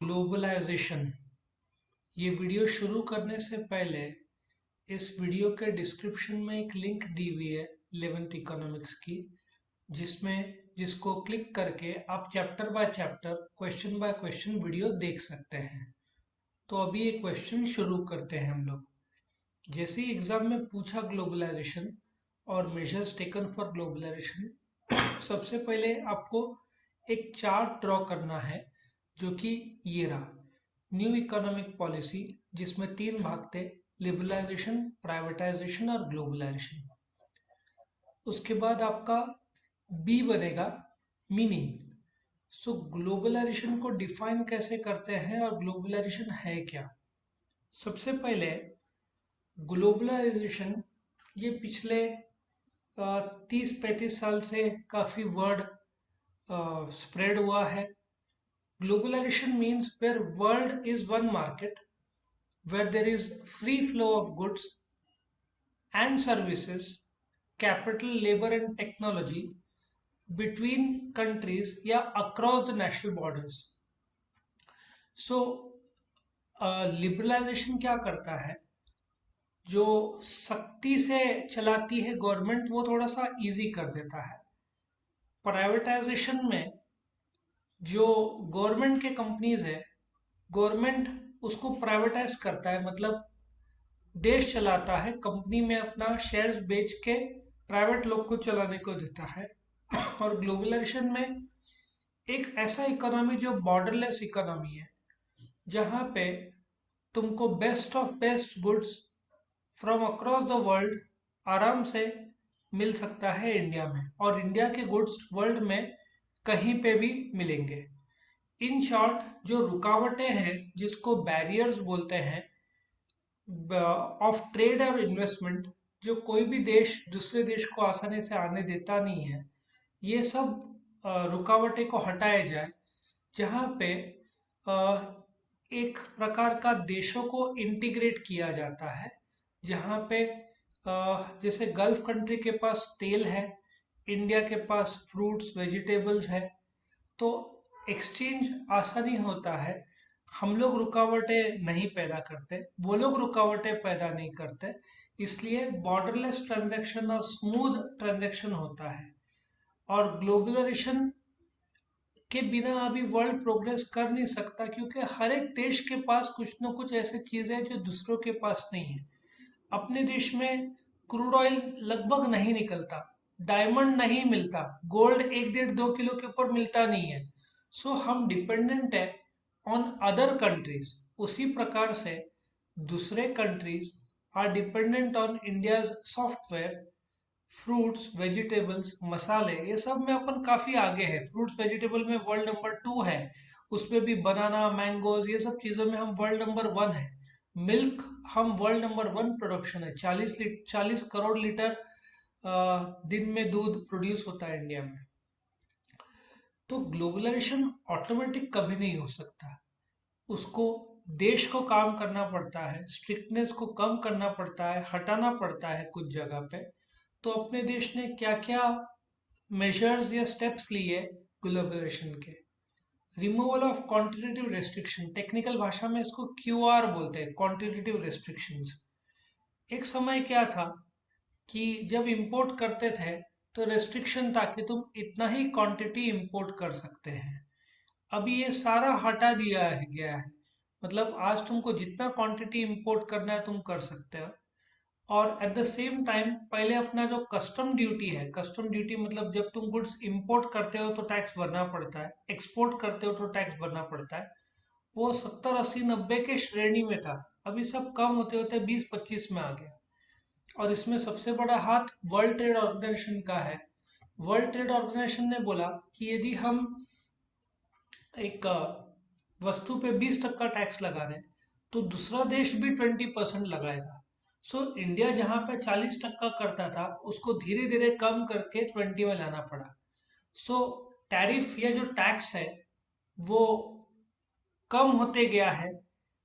Globalisation. ये video शुरू करने से पहले इस वीडियो के डिस्क्रिप्शन में एक लिंक दी हुई है 11th इकोनॉमिक्स की, जिसको क्लिक करके आप chapter by chapter question by question video देख सकते हैं। तो अभी ये क्वेश्चन शुरू करते हैं हम लोग। जैसे ही एग्जाम में पूछा ग्लोबलाइजेशन और मेजर्स टेकन फॉर ग्लोबलाइजेशन, सबसे पहले आपको एक चार्ट ड्रॉ करना है, जो कि ये रहा न्यू इकोनॉमिक पॉलिसी, जिसमें तीन भाग थे: लिबरलाइजेशन, प्राइवेटाइजेशन और ग्लोबलाइजेशन। उसके बाद आपका बी बनेगा मीनिंग। सो ग्लोबलाइजेशन को डिफाइन कैसे करते हैं और ग्लोबलाइजेशन है क्या। सबसे पहले ग्लोबलाइजेशन, ये पिछले 30-35 साल से काफ़ी वर्ड स्प्रेड हुआ है। Globalization means where world is one market, where there is free flow of goods and services, capital, labor and technology between countries या across the national borders. So liberalisation क्या करता है? जो सख्ती से चलाती है गवर्नमेंट, वो थोड़ा सा इजी कर देता है। प्राइवेटाइजेशन में जो गवर्नमेंट के कंपनीज है, गवर्नमेंट उसको प्राइवेटाइज करता है, मतलब देश चलाता है, कंपनी में अपना शेयर्स बेच के प्राइवेट लोग को चलाने को देता है। और ग्लोबलाइजेशन में एक ऐसा इकोनॉमी जो बॉर्डरलेस इकोनॉमी है, जहाँ पे तुमको best of best goods from across the world आराम से मिल सकता है इंडिया में, और इंडिया के गुड्स वर्ल्ड में कहीं पे भी मिलेंगे। इन शॉर्ट, जो रुकावटें हैं, जिसको बैरियर्स बोलते हैं ऑफ ट्रेड और इन्वेस्टमेंट, जो कोई भी देश दूसरे देश को आसानी से आने देता नहीं है, ये सब रुकावटें को हटाया जाए, जहाँ पे एक प्रकार का देशों को इंटीग्रेट किया जाता है। जहाँ पे जैसे गल्फ कंट्री के पास तेल है, इंडिया के पास फ्रूट्स वेजिटेबल्स है, तो एक्सचेंज आसानी होता है। हम लोग रुकावटें नहीं पैदा करते, वो लोग रुकावटें पैदा नहीं करते, इसलिए बॉर्डरलेस ट्रांजैक्शन और स्मूथ ट्रांजैक्शन होता है। और ग्लोबलाइजेशन के बिना अभी वर्ल्ड प्रोग्रेस कर नहीं सकता, क्योंकि हर एक देश के पास कुछ न कुछ ऐसी चीज़ है जो दूसरों के पास नहीं है। अपने देश में क्रूड ऑयल लगभग नहीं निकलता, डायमंड नहीं मिलता, गोल्ड 1-1.5-2 किलो के ऊपर मिलता नहीं है। सो हम डिपेंडेंट है ऑन अदर कंट्रीज। उसी प्रकार से दूसरे countries are dependent on India's software, fruits vegetables, मसाले, ये सब में अपन काफ़ी आगे है। फ्रूट्स वेजिटेबल में वर्ल्ड नंबर 2 है, उसमें भी बनाना, मैंगोज, ये सब चीज़ों में हम वर्ल्ड नंबर 1 है। मिल्क, हम वर्ल्ड नंबर 1 प्रोडक्शन है। 40 करोड़ लीटर दिन में दूध प्रोड्यूस होता है इंडिया में। तो ग्लोबलाइजेशन ऑटोमेटिक कभी नहीं हो सकता, उसको देश को काम करना पड़ता है, स्ट्रिक्टनेस को कम करना पड़ता है, हटाना पड़ता है कुछ जगह पे। तो अपने देश ने क्या क्या मेजर्स या स्टेप्स लिए ग्लोबलाइजेशन के? Removal of quantitative restriction, technical भाषा में इसको क्यूआर बोलते हैं, क्वांटिटेटिव रेस्ट्रिक्शंस। एक समय क्या था कि जब इंपोर्ट करते थे तो रेस्ट्रिक्शन था कि तुम इतना ही क्वांटिटी इंपोर्ट कर सकते हैं। अभी ये सारा हटा दिया है गया है, मतलब आज तुमको जितना क्वांटिटी इंपोर्ट करना है तुम कर सकते हो। और एट द सेम टाइम पहले अपना जो कस्टम ड्यूटी है, कस्टम ड्यूटी मतलब जब तुम गुड्स इंपोर्ट करते हो तो टैक्स भरना पड़ता है, एक्सपोर्ट करते हो तो टैक्स भरना पड़ता है, वो 70-80-90 के श्रेणी में था। अभी सब कम होते होते 20-25 में आ गया। और इसमें सबसे बड़ा हाथ वर्ल्ड ट्रेड ऑर्गेनाइजेशन का है। वर्ल्ड ट्रेड ऑर्गेनाइजेशन ने बोला कि यदि हम एक वस्तु पे 20% टैक्स लगा रहे हैं, तो दूसरा देश भी 20% लगाएगा। सो इंडिया जहाँ पे 40% करता था, उसको धीरे धीरे कम करके 20 में लाना पड़ा। सो टैरिफ या जो टैक्स है, वो कम होते गया है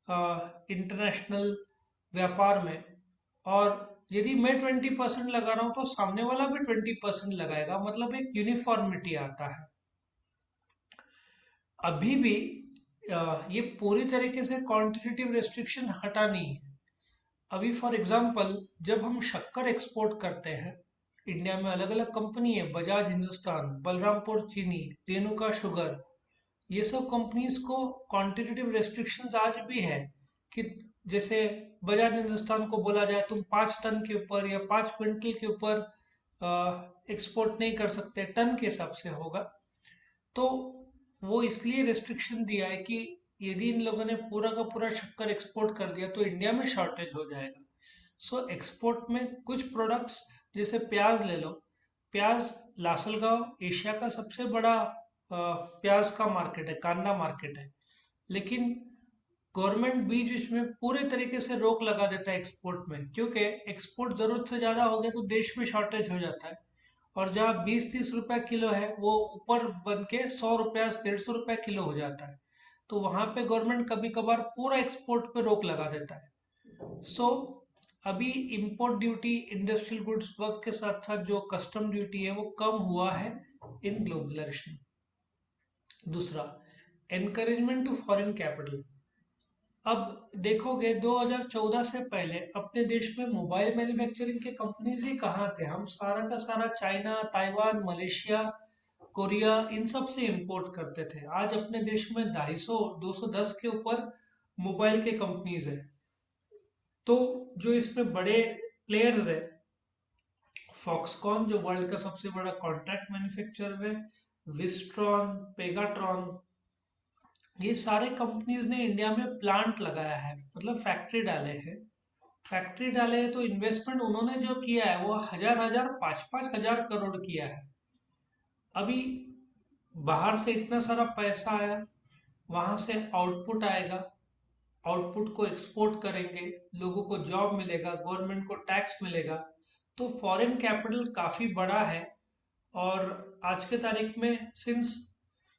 इंटरनेशनल व्यापार में। और यदि मैं 20% लगा रहा हूँ तो सामने वाला भी 20% लगाएगा, मतलब एक यूनिफॉर्मिटी आता है। अभी भी ये पूरी तरीके से क्वांटिटेटिव रेस्ट्रिक्शन हटा नहीं है। अभी फॉर एग्जांपल जब हम शक्कर एक्सपोर्ट करते हैं, इंडिया में अलग अलग कंपनी है, बजाज हिंदुस्तान, बलरामपुर चीनी, रेणुका शुगर, ये सब कंपनीज को क्वांटिटेटिव रेस्ट्रिक्शंस आज भी है कि जैसे बजाज हिंदुस्तान को बोला जाए तुम 5 टन के ऊपर या 5 क्विंटल के ऊपर एक्सपोर्ट नहीं कर सकते, टन के हिसाब से होगा। तो वो इसलिए रेस्ट्रिक्शन दिया है कि यदि इन लोगों ने पूरा का पूरा शक्कर एक्सपोर्ट कर दिया तो इंडिया में शॉर्टेज हो जाएगा। सो एक्सपोर्ट में कुछ प्रोडक्ट्स, जैसे प्याज ले लो, प्याज लासलगांव एशिया का सबसे बड़ा प्याज का मार्केट है, कांदा मार्केट है, लेकिन गवर्नमेंट बीच बीच में पूरे तरीके से रोक लगा देता है एक्सपोर्ट में, क्योंकि एक्सपोर्ट जरूरत से ज्यादा हो गया तो देश में शॉर्टेज हो जाता है। और जहाँ 20-30 रुपया किलो है वो ऊपर बन के 100 रुपया 150 रुपया किलो हो जाता है। तो वहां पे गवर्नमेंट कभी कभार पूरा एक्सपोर्ट पे रोक लगा देता है। सो अभी इंपोर्ट ड्यूटी इंडस्ट्रियल गुड्स वक्त के साथ साथ जो कस्टम ड्यूटी है वो कम हुआ है इन ग्लोबलाइजेशन। दूसरा, एनकरेजमेंट टू फॉरेन कैपिटल। अब देखोगे 2014 से पहले अपने देश में मोबाइल मैन्युफैक्चरिंग के कंपनीज ही कहाँ थे, हम सारा का सारा चाइना, ताइवान, मलेशिया, कोरिया, इन सब से इंपोर्ट करते थे। आज अपने देश में 250-210 के ऊपर मोबाइल के कंपनीज है। तो जो इसमें बड़े प्लेयर्स है, फॉक्सकॉन जो वर्ल्ड का सबसे बड़ा कॉन्ट्रैक्ट मैन्युफैक्चरर है, विस्ट्रॉन, पेगाट्रॉन, ये सारे कंपनीज ने इंडिया में प्लांट लगाया है, मतलब फैक्ट्री डाले हैं। फैक्ट्री डाले हैं तो इन्वेस्टमेंट उन्होंने जो किया है वो हजार हजार 5-5 हजार करोड़ किया है। अभी बाहर से इतना सारा पैसा आया, वहां से आउटपुट आएगा, आउटपुट को एक्सपोर्ट करेंगे, लोगों को जॉब मिलेगा, गवर्नमेंट को टैक्स मिलेगा। तो फॉरेन कैपिटल काफी बड़ा है। और आज के तारीख में सिंस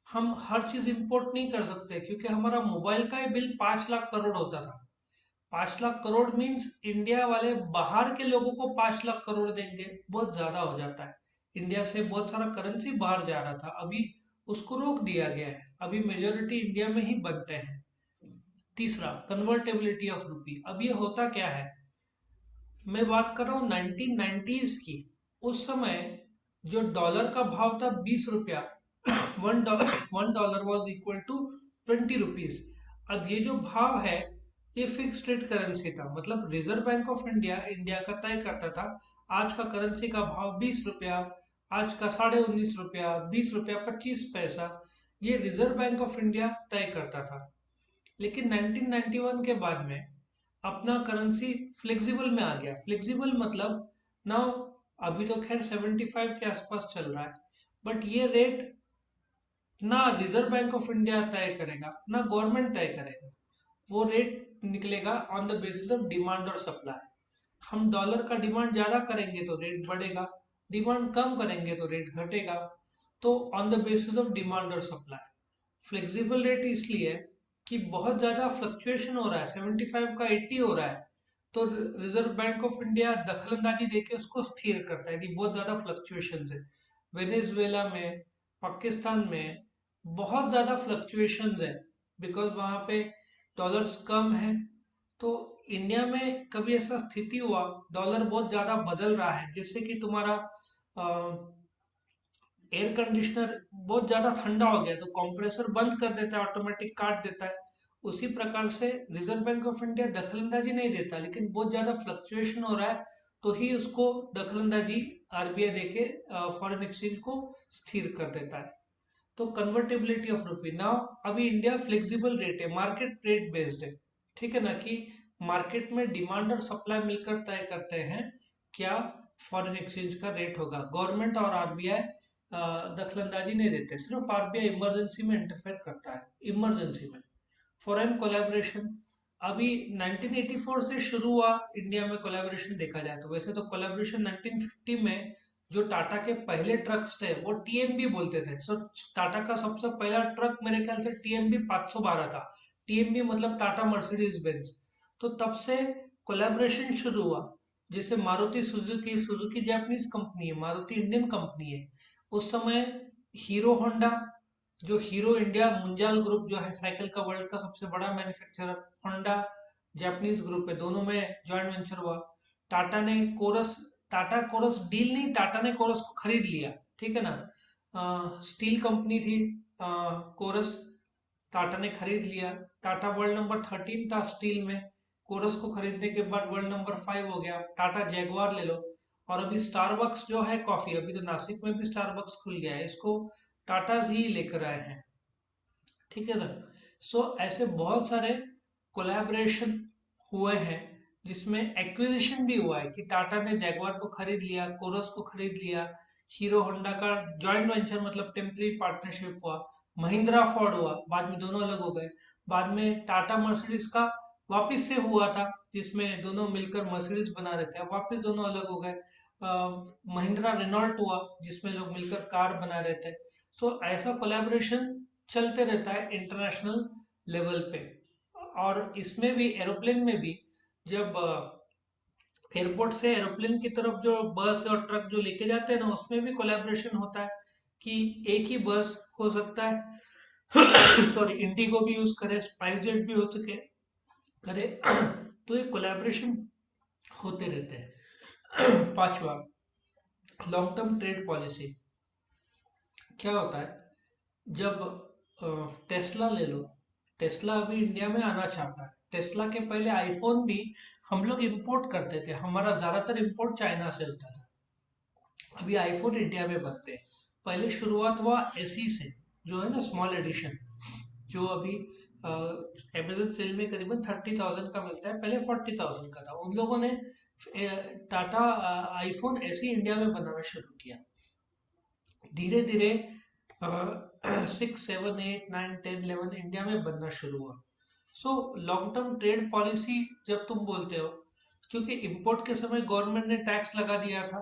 हम हर चीज इंपोर्ट नहीं कर सकते, क्योंकि हमारा मोबाइल का ही बिल 5 लाख करोड़ होता था। 5 लाख करोड़ मीन्स इंडिया वाले बाहर के लोगों को 5 लाख करोड़ देंगे, बहुत ज्यादा हो जाता है। इंडिया से बहुत सारा करेंसी बाहर जा रहा था, अभी उसको रोक दिया गया है, अभी मेजोरिटी इंडिया में ही बनते हैं। तीसरा, कन्वर्टेबिलिटी ऑफ रुपी। अब ये होता क्या है, मैं बात कर रहा हूँ 1990s की। उस समय जो डॉलर का भाव था 20 रुपया, $1 वॉज इक्वल टू 20 रुपीज। अब ये जो भाव है ये फिक्स्ड रेट करेंसी था, मतलब reserve bank of India India का तय करता था आज का करेंसी का भाव 20 रुपया, आज का 19.5 रुपया, 20 रुपया 25 पैसा, ये रिजर्व बैंक ऑफ इंडिया तय करता था। लेकिन 1991 के बाद में अपना करेंसी फ्लेक्सिबल में आ गया। फ्लेक्सिबल मतलब ना, अभी तो खैर 75 के आसपास चल रहा है, बट ये रेट ना रिजर्व बैंक ऑफ इंडिया तय करेगा ना गवर्नमेंट तय करेगा, वो रेट निकलेगा on the basis of demand और सप्लाई। हम डॉलर का डिमांड ज्यादा करेंगे तो रेट बढ़ेगा, डिमांड कम करेंगे तो रेट घटेगा। तो on the basis of demand और सप्लाई फ्लेक्सिबल रेट इसलिए कि बहुत ज्यादा फ्लक्चुएशन हो रहा है, 75 का 80 हो रहा है, तो रिजर्व बैंक ऑफ इंडिया दखलंदाजी देके उसको स्थिर करता है कि बहुत ज्यादा फ्लक्चुएशन है। वेनेजुएला में, पाकिस्तान में बहुत ज्यादा फ्लक्चुएशन है, बिकॉज वहां पे डॉलर्स कम है। तो इंडिया में कभी ऐसा स्थिति हुआ डॉलर बहुत ज्यादा बदल रहा है, जैसे कि तुम्हारा एयर कंडीशनर बहुत ज्यादा ठंडा हो गया तो कंप्रेसर बंद कर देता है, ऑटोमेटिक काट देता है। उसी प्रकार से रिजर्व बैंक ऑफ इंडिया दखलंदाजी नहीं देता, लेकिन बहुत ज्यादा फ्लक्चुएशन हो रहा है तो ही उसको दखलंदाजी आरबीआई देके फॉरेन एक्सचेंज को स्थिर कर देता है। तो कन्वर्टेबिलिटी ऑफ रुपी नाउ, अभी इंडिया फ्लेक्सिबल रेट है, मार्केट रेट बेस्ड है, ठीक है ना, कि मार्केट में डिमांड और सप्लाई मिलकर तय करते हैं क्या फॉरेन एक्सचेंज का रेट होगा। गवर्नमेंट और आरबीआई दखलंदाजी नहीं देते, सिर्फ आरबीआई इमरजेंसी में इंटरफेयर करता है, इमरजेंसी में। फॉरेन कोलैबोरेशन, अभी 1984 से शुरू हुआ इंडिया में कोलैबोरेशन, देखा जाए तो वैसे तो कोलैबोरेशन 1950 में जो टाटा के पहले ट्रक्स थे वो टीएमबी बोलते थे। सो टाटा का सबसे पहला ट्रक मेरे ख्याल से टीएमबी 512 था। टीएमबी मतलब टाटा मर्सिडीज बेंज। तो तब से कोलैबोरेशन शुरू हुआ। जैसे Maruti Suzuki, Suzuki Japanese company है, मारुति इंडियन कंपनी है। उस समय हीरो होंडा जो हीरो इंडिया मुंजाल ग्रुप जो है साइकिल का वर्ल्ड का सबसे बड़ा मैन्युफैक्चरर, होंडा जापानीज ग्रुप है, दोनों में जॉइंट वेंचर हुआ। टाटा ने कोरस, टाटा कोरस डील नहीं, टाटा ने कोरस को खरीद लिया, ठीक है ना। स्टील कंपनी थी कोरस, टाटा ने खरीद लिया। टाटा वर्ल्ड नंबर 13 था स्टील में, कोरस को खरीदने के बाद वर्ल्ड नंबर 5 हो गया। टाटा जैगवार ले लो। और अभी स्टारबक्स जो है कॉफी, अभी तो नासिक में भी स्टारबक्स खुल गया है, इसको टाटाज ही लेकर आए हैं, ठीक है ना। सो ऐसे बहुत सारे कोलैबोरेशन हुए हैं जिसमें एक्विजिशन भी हुआ है कि टाटा ने जैगवार को खरीद लिया, कोरस को खरीद लिया, हीरो होंडा का जॉइंट वेंचर मतलब टेम्पररी पार्टनरशिप हुआ, महिंद्रा फोर्ड हुआ, बाद में दोनों अलग हो गए। बाद में टाटा मर्सिडीज का वापस से हुआ था जिसमें दोनों मिलकर मर्सिडीज बना रहे थे, अब वापस दोनों अलग हो गए। महिंद्रा रेनॉल्ट हुआ जिसमें लोग मिलकर कार बना रहे थे। सो ऐसा कोलैबोरेशन चलते रहता है इंटरनेशनल लेवल पे। और इसमें भी एरोप्लेन में भी जब एयरपोर्ट से एरोप्लेन की तरफ जो बस और ट्रक जो लेके जाते हैं ना, उसमें भी कोलैबोरेशन होता है कि एक ही बस हो सकता है सॉरी इंडिगो भी यूज करे, स्पाइस जेट भी हो सके करे तो ये कोलैबोरेशन होते रहते हैं। पांचवा, लॉन्ग टर्म ट्रेड पॉलिसी। क्या होता है जब टेस्ला ले लो, टेस्ला अभी इंडिया में आना चाहता है। टेस्ला के पहले आईफोन भी हम लोग इंपोर्ट करते थे, हमारा ज्यादातर इंपोर्ट चाइना से होता था। अभी आईफोन इंडिया में बनते हैं। पहले शुरुआत हुआ एसी से, जो है ना स्मॉल एडिशन, जो अभी अमेजन सेल में करीबन 30,000 का मिलता है, पहले 40,000 का था। उन लोगों ने टाटा आईफोन ऐसे इंडिया में बनाना शुरू किया। धीरे धीरे 6, 7, 8, 9, 10, 11 इंडिया में बनना शुरू हुआ। So long term trade policy जब तुम बोलते हो, क्योंकि इंपोर्ट के समय गवर्नमेंट ने टैक्स लगा दिया था,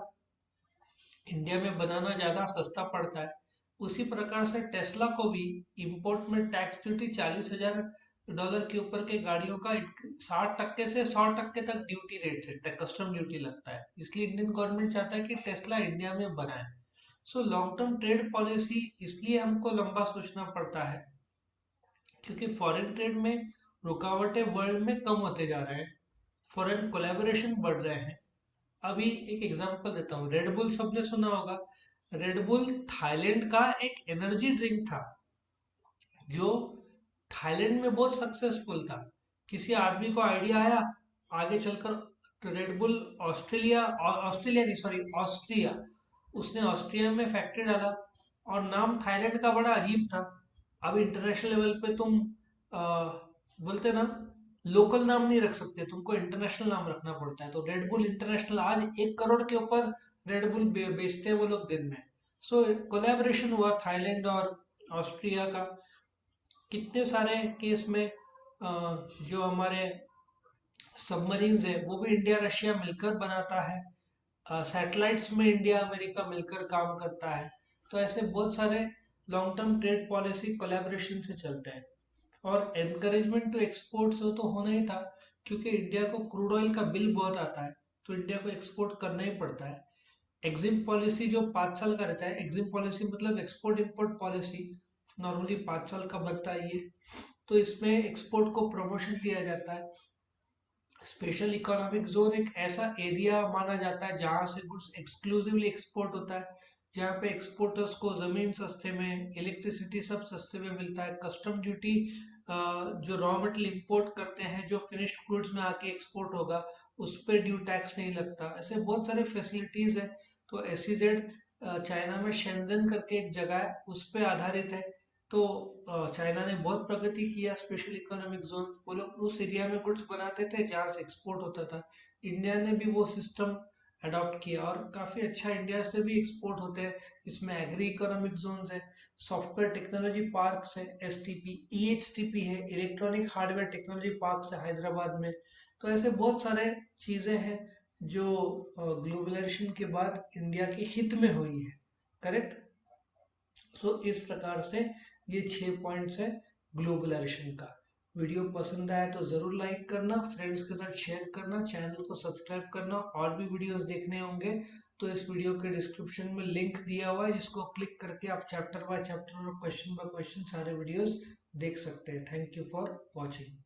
इंडिया में बनाना ज़्यादा सस्ता पड़ता है, उसी प्रकार से टेस्ला को भी इंपोर्ट में टैक्स ड्यूटी $40,000 के ऊपर के गाड़ियों का 60% से 100% तक ड्यूटी रेट से कस्टम ड्यूटी लगता है। इसलिए इंडियन गवर्नमेंट चाहता है कि टेस्ला इंडिया में बनाए। So long term trade policy इसलिए हमको लंबा सोचना पड़ता है क्योंकि फॉरेन ट्रेड में रुकावटें वर्ल्ड में कम होते जा रहे हैं, फॉरेन कोलैबोरेशन बढ़ रहे हैं। अभी एक एग्जांपल देता हूँ, रेडबुल सबने सुना होगा। रेडबुल थाईलैंड का एक एनर्जी ड्रिंक था जो थाईलैंड में बहुत सक्सेसफुल था। किसी आदमी को आइडिया आया आगे चलकर, तो रेडबुल ऑस्ट्रेलिया, ऑस्ट्रेलिया नहीं सॉरी ऑस्ट्रिया, उसने ऑस्ट्रिया में फैक्ट्री डाला और नाम थाईलैंड का बड़ा अजीब था। अब इंटरनेशनल लेवल पे तुम बोलते ना, लोकल नाम नहीं रख सकते, तुमको इंटरनेशनल नाम रखना पड़ता है। तो रेडबुल इंटरनेशनल, आज 1 करोड़ के ऊपर रेडबुल बेचते हैं वो लोग दिन में। सो कोलैबोरेशन हुआ थाईलैंड और ऑस्ट्रिया का। कितने सारे केस में जो हमारे सबमरीन्स है वो भी इंडिया रशिया मिलकर बनाता है, सैटेलाइट्स में इंडिया अमेरिका मिलकर काम करता है। तो ऐसे बहुत सारे long term trade policy collaboration से चलते हैं। और एनकरेजमेंट टू एक्सपोर्ट्स हो तो होना ही था, क्योंकि इंडिया को क्रूड ऑयल का बिल बहुत आता है, तो इंडिया को एक्सपोर्ट करना ही पड़ता है। एग्जिम पॉलिसी जो 5 साल का रहता है, एग्जिम पॉलिसी मतलब एक्सपोर्ट इम्पोर्ट पॉलिसी, नॉर्मली 5 साल का बनता है ये। तो इसमें एक्सपोर्ट को प्रमोशन दिया जाता है। स्पेशल इकोनॉमिक जोन एक ऐसा एरिया माना जाता है जहां से गुड्स एक्सक्लूसिवली एक्सपोर्ट होता है, जहाँ पे एक्सपोर्टर्स को जमीन सस्ते में, इलेक्ट्रिसिटी सब सस्ते में मिलता है। कस्टम ड्यूटी जो रॉ मटेरियल इंपोर्ट करते हैं, जो फिनिश्ड गुड्स में आके एक्सपोर्ट होगा, उस पर ड्यू टैक्स नहीं लगता। ऐसे बहुत सारे फैसिलिटीज है। तो SEZ चाइना में शेंजन करके एक जगह है, उस पर आधारित है। तो चाइना ने बहुत प्रगति किया, स्पेशल इकोनॉमिक जोन, वो लोग उस एरिया में गुड्स बनाते थे जहाँ से एक्सपोर्ट होता था। इंडिया ने भी वो सिस्टम अडॉप्ट किया और काफ़ी अच्छा इंडिया से भी एक्सपोर्ट होते हैं। इसमें एग्री इकोनॉमिक जोन है, सॉफ्टवेयर टेक्नोलॉजी पार्क्स है, STP, EHTP है, इलेक्ट्रॉनिक हार्डवेयर टेक्नोलॉजी पार्क्स है हैदराबाद में। तो ऐसे बहुत सारे चीज़ें हैं जो ग्लोबलाइजेशन के बाद इंडिया के हित में हुई है, करेक्ट। सो इस प्रकार से ये 6 पॉइंट्स है ग्लोबलाइजेशन का। वीडियो पसंद आया तो ज़रूर लाइक करना, फ्रेंड्स के साथ शेयर करना, चैनल को सब्सक्राइब करना, और भी वीडियोस देखने होंगे तो इस वीडियो के डिस्क्रिप्शन में लिंक दिया हुआ है, जिसको क्लिक करके आप चैप्टर बाय चैप्टर और क्वेश्चन बाय क्वेश्चन सारे वीडियोस देख सकते हैं। Thank you for watching.